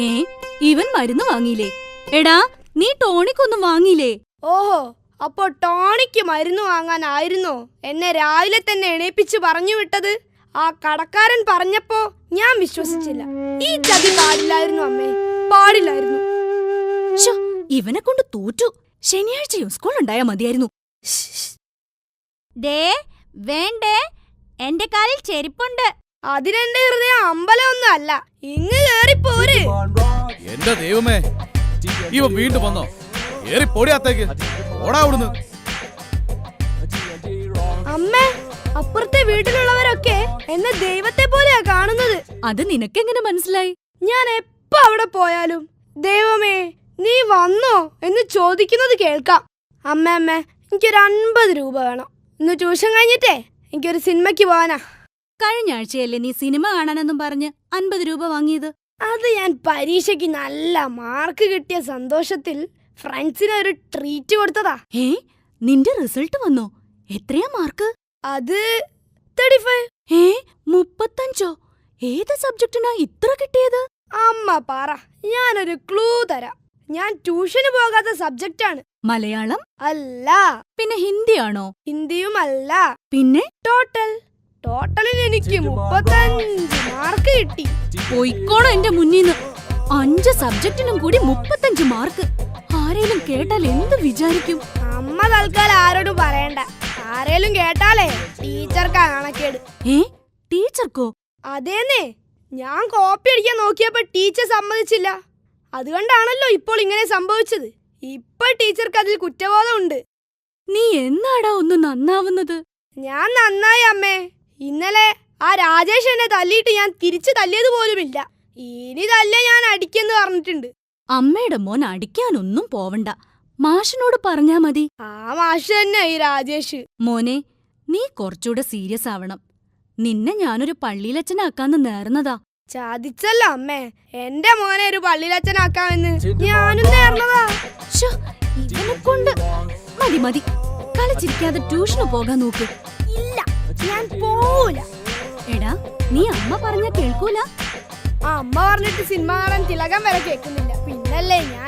ഏ ഇവൻ മരുന്ന് വാങ്ങിയില്ലേ? എടാ നീ ടോണിക്കൊന്നും വാങ്ങിയില്ലേ? ഓഹോ, അപ്പോ ടോണിക്ക് മരുന്ന് വാങ്ങാനായിരുന്നോ എന്നെ രാവിലെ തന്നെ എണീപ്പിച്ച് പറഞ്ഞു വിട്ടത്? ആ കടക്കാരൻ പറഞ്ഞപ്പോ ഞാൻ വിശ്വസിച്ചില്ല. ഈ ചതി പാടില്ലായിരുന്നു അമ്മേ, പാടില്ലായിരുന്നു. ഇവനെ കൊണ്ട് തോറ്റു. ശനിയാഴ്ചയും സ്കൂൾ ഉണ്ടായാ മതിയായിരുന്നു. വേണ്ടേ, എന്റെ കാലിൽ ചെരുപ്പുണ്ട്. അതിനെന്റെ ഹൃദയം അമ്പലമൊന്നും അല്ല. ഇങ്ങ് കേറിപ്പോര്. എന്റെ ദൈവമേ, ഇവ വീണ്ടും വന്നോ? ഏറിപ്പോടിയാത്തേക്ക് ഓടാ അവിടുന്ന്. അമ്മേ, അപ്പുറത്തെ വീട്ടിലുള്ളവരൊക്കെ എന്നെ ദൈവത്തെ പോലെയാ കാണുന്നത്. അത് നിനക്കെങ്ങനെ മനസ്സിലായി? ഞാൻ എപ്പോ അവിടെ പോയാലും ദൈവമേ നീ വന്നോ എന്ന് ചോദിക്കുന്നത് കേൾക്കാം. അമ്മ എനിക്കൊരു 50 രൂപ വേണം. ഇന്ന് ട്യൂഷൻ കഴിഞ്ഞിട്ടേ എനിക്കൊരു സിനിമയ്ക്ക് പോവാനാ. കഴിഞ്ഞ ആഴ്ചയല്ലേ നീ സിനിമ കാണാനെന്നും പറഞ്ഞ് 50 രൂപ വാങ്ങിയത്? അത് ഞാൻ പരീക്ഷയ്ക്ക് നല്ല മാർക്ക് കിട്ടിയ സന്തോഷത്തിൽ ഫ്രണ്ട്സിന് ഒരു ട്രീറ്റ് കൊടുത്തതാ. നിന്റെ റിസൾട്ട് വന്നോ? എത്രയാ മാർക്ക്? അത് 35. 35? ഏത് സബ്ജക്റ്റിനാ ഇത്ര കിട്ടിയത്? അമ്മ പറ, ഞാനൊരു ക്ലൂ തരാം. ഞാൻ ട്യൂഷന് പോകാത്ത സബ്ജക്റ്റാണ്. മലയാളം അല്ല. പിന്നെ ഹിന്ദിയാണോ? ഹിന്ദിയും അല്ല. പിന്നെ ടോട്ടലിന് എനിക്ക് 35 മാർക്ക് കിട്ടി. പോയിക്കോണോ എന്റെ മുന്നീന്ന്. 5 സബ്ജക്റ്റിനും കൂടി 35 മാർക്ക്. ആരേലും കേട്ടാൽ എന്ത് വിചാരിക്കും? അമ്മ തൽക്കാലം ആരോടും പറയണ്ട. ആരേലും കേട്ടാലേ ടീച്ചർക്കാ കണക്കേട്. ടീച്ചർക്കോ? അതേന്നേ, ഞാൻ കോപ്പി അടിക്കാൻ നോക്കിയപ്പോ ടീച്ചർ സമ്മതിച്ചില്ല. അതുകൊണ്ടാണല്ലോ ഇപ്പോൾ ഇങ്ങനെ സംഭവിച്ചത്. ഇപ്പൊ ടീച്ചർക്ക് അതിൽ കുറ്റബോധമുണ്ട്. നീ എന്നാടാ ഒന്ന് നന്നാവുന്നത്? ഞാൻ നന്നായി അമ്മേ. ഇന്നലെ ആ രാജേഷ് എന്നെ തല്ലിയിട്ട് ഞാൻ തിരിച്ചു തല്ലിയത് പോലുമില്ല. ഇനി തല്ലിയ ഞാൻ അടിക്കെന്ന് പറഞ്ഞിട്ടുണ്ട്. അമ്മയുടെ മോൻ അടിക്കാനൊന്നും പോവണ്ട, മാഷിനോട് പറഞ്ഞാ മതി. ആ മാഷ് തന്നെ ഈ രാജേഷ്. മോനെ, നീ കുറച്ചുകൂടെ സീരിയസ് ആവണം. നിന്നെ ഞാനൊരു പള്ളിയിലച്ഛനാക്കാന്ന് നേർന്നതാ. ചതിച്ചല്ലോ അമ്മേ. എന്റെ മോനെ ഒരു പള്ളിയിലച്ഛനാക്കാമെന്ന് ഞാനും നേർന്നതാ. ഇവനെ കൊണ്ട് മതി, കളിച്ചിരിക്കാതെ ട്യൂഷന് പോകാൻ നോക്ക്. ഇല്ല, ഞാൻ പോവൂല. എടാ, നീ അമ്മ പറഞ്ഞ കേൾക്കൂല? ആ അമ്മ പറഞ്ഞിട്ട് സിനിമ കാണാൻ തിലകം വരെ കേൾക്കുന്നില്ല. പിന്നല്ലേ ഞാൻ